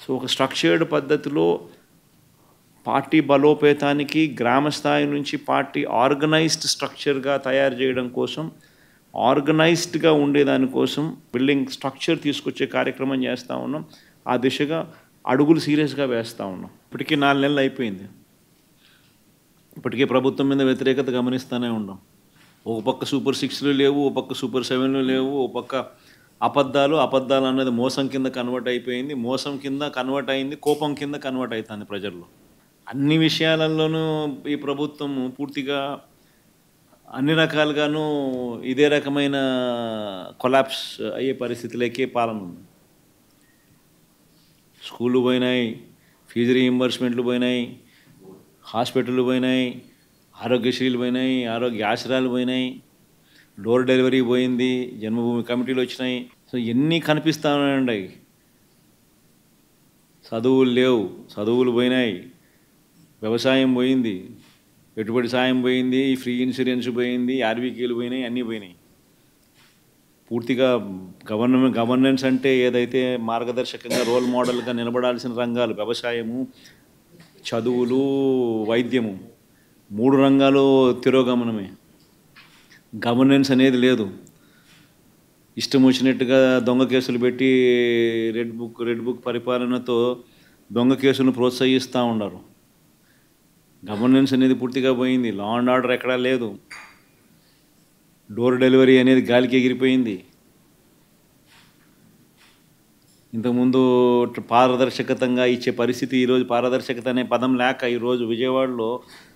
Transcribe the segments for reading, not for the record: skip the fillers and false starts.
So ఒక structured పద్ధతిలో party బలోపేతానికి గ్రామ స్థాయి నుంచి పార్టీ ఆర్గనైజ్డ్ స్ట్రక్చర్గా తయారు చేయడం కోసం, ఆర్గనైజ్డ్గా ఉండేదానికోసం బిల్డింగ్ స్ట్రక్చర్ తీసుకొచ్చే కార్యక్రమం చేస్తూ ఉన్నాం. ఆ దిశగా అడుగులు సీరియస్గా వేస్తూ ఉన్నాం. ఇప్పటికీ 4 నెలలు అయిపోయింది. ఇప్పటికే ప్రభుత్వం మీద వ్యతిరేకత గమనిస్తూనే ఉన్నాం. ఒక పక్క సూపర్ 6లు లేవు, ఒక పక్క సూపర్ 7లు లేవు, ఒక పక్క అబద్ధాలు అన్నది మోసం కింద కన్వర్ట్ అయిపోయింది. మోసం కింద కన్వర్ట్ అయింది, కోపం కింద కన్వర్ట్ అవుతుంది ప్రజల్లో. అన్ని విషయాలలోనూ ఈ ప్రభుత్వం పూర్తిగా అన్ని రకాలుగాను ఇదే రకమైన కొలాప్స్ అయ్యే పరిస్థితులకే పాలన ఉంది. స్కూళ్ళు పోయినాయి, ఫీజు రీయింబర్స్మెంట్లు పోయినాయి, హాస్పిటళ్ళు పోయినాయి, ఆరోగ్యశ్రీలు పోయినాయి, ఆరోగ్య ఆశ్రయాలు పోయినాయి, డోర్ డెలివరీ పోయింది, జన్మభూమి కమిటీలు వచ్చినాయి. సో ఎన్ని కనిపిస్తూ ఉన్నాయండి. చదువులు లేవు, చదువులు పోయినాయి, వ్యవసాయం పోయింది, పెట్టుబడి సాయం పోయింది, ఫ్రీ ఇన్సూరెన్స్ పోయింది, ఆర్బీకేలు పోయినాయి, అన్నీ పోయినాయి. పూర్తిగా గవర్నెన్స్ అంటే ఏదైతే మార్గదర్శకంగా రోల్ మోడల్గా నిలబడాల్సిన రంగాలు వ్యవసాయము, చదువులు, వైద్యము, 3 రంగాలు తిరోగమనమే. గవర్నెన్స్ అనేది లేదు. ఇష్టం వచ్చినట్టుగా దొంగ కేసులు పెట్టి రెడ్ బుక్ పరిపాలనతో దొంగ కేసులను ప్రోత్సహిస్తూ ఉన్నారు. గవర్నెన్స్ అనేది పూర్తిగా పోయింది. లా అండ్ ఆర్డర్ ఎక్కడా లేదు. డోర్ డెలివరీ అనేది గాలికి ఎగిరిపోయింది. ఇంతకుముందు పారదర్శకతంగా ఇచ్చే పరిస్థితి ఈరోజు పారదర్శకత అనే పదం లేక ఈరోజు విజయవాడలో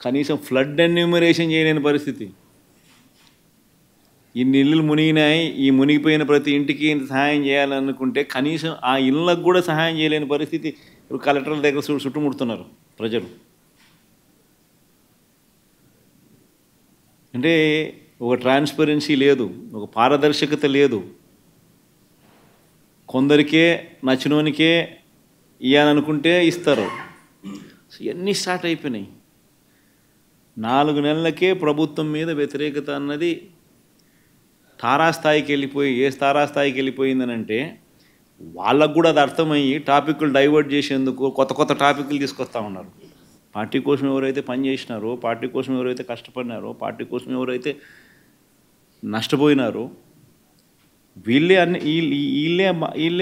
కనీసం ఫ్లడ్ ఎన్యూమరేషన్ చేయలేని పరిస్థితి. ఇన్ని ఇళ్ళు మునిగినాయి, ఈ మునిగిపోయిన ప్రతి ఇంటికి ఇంత సహాయం చేయాలనుకుంటే కనీసం ఆ ఇళ్ళకు కూడా సహాయం చేయలేని పరిస్థితి ఇప్పుడు కలెక్టర్ల దగ్గర చుట్టుముడుతున్నారు ప్రజలు. అంటే ఒక ట్రాన్స్పరెన్సీ లేదు, ఒక పారదర్శకత లేదు. కొందరికే నచ్చినోనికే ఇవ్వాలనుకుంటే ఇస్తారు. ఇవన్నీ స్టార్ట్ అయిపోయినాయి. 4 నెలలకే ప్రభుత్వం మీద వ్యతిరేకత అన్నది తారాస్థాయికి వెళ్ళిపోయి, తారాస్థాయికి వెళ్ళిపోయిందనంటే వాళ్ళకు కూడా అది అర్థమయ్యి టాపిక్లు డైవర్ట్ చేసేందుకు కొత్త టాపిక్లు తీసుకొస్తూ ఉన్నారు. పార్టీ కోసం ఎవరైతే పనిచేసినారో, పార్టీ కోసం ఎవరైతే కష్టపడినారో, పార్టీ కోసం ఎవరైతే నష్టపోయినారో వీళ్ళే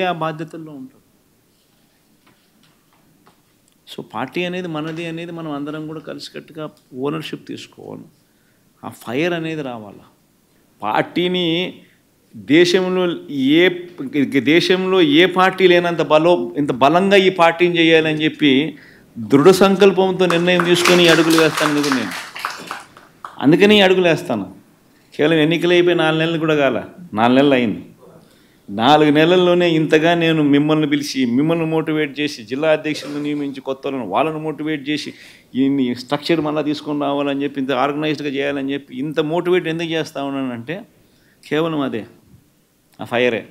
ఆ బాధ్యతల్లో ఉంటారు. సో పార్టీ అనేది మనది అనేది మనం అందరం కూడా కలిసికట్టుగా ఓనర్షిప్ తీసుకోవాలి. ఆ ఫైర్ అనేది రావాలి. పార్టీని దేశంలో ఏ పార్టీ లేనంత ఇంత బలంగా ఈ పార్టీని చేయాలని చెప్పి దృఢ సంకల్పంతో నిర్ణయం తీసుకొని అడుగులు వేస్తాను కదా నేను. అందుకని అడుగులు వేస్తాను. కేవలం ఎన్నికలు అయిపోయి 4 నెలలు కూడా కాల, 4 నెలలు అయింది. 4 నెలల్లోనే ఇంతగా నేను మిమ్మల్ని పిలిచి, మిమ్మల్ని మోటివేట్ చేసి, జిల్లా అధ్యక్షులను నియమించి, కొత్తలను వాళ్ళను మోటివేట్ చేసి, ఈ స్ట్రక్చర్ మళ్ళీ తీసుకొని రావాలని చెప్పి, ఇంత ఆర్గనైజ్డ్గా చేయాలని చెప్పి ఇంత మోటివేట్ ఎందుకు చేస్తూ ఉన్నానంటే కేవలం అదే, ఆ ఫైరే.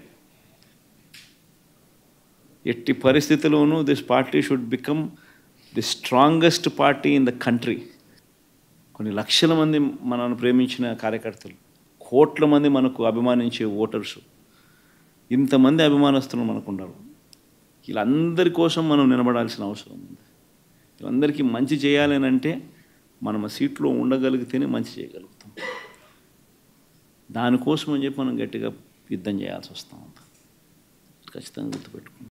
ఎట్టి పరిస్థితుల్లోనూ this party should become the strongest party in the country. కొన్ని లక్షల మంది మనల్ని ప్రేమించిన కార్యకర్తలు, కోట్ల మంది మనకు అభిమానించే ఓటర్సు, ఇంతమంది అభిమానస్తులు మనకు ఉన్నారు. వీళ్ళందరి కోసం మనం నిలబడాల్సిన అవసరం ఉంది. వీళ్ళందరికీ మంచి చేయాలని అంటే మనం ఆ సీట్లో ఉండగలిగితేనే మంచి చేయగలుగుతాం. దానికోసం అని చెప్పి మనం గట్టిగా యుద్ధం చేయాల్సి వస్తూ ఉంది. ఖచ్చితంగా గుర్తుపెట్టుకుంటాం.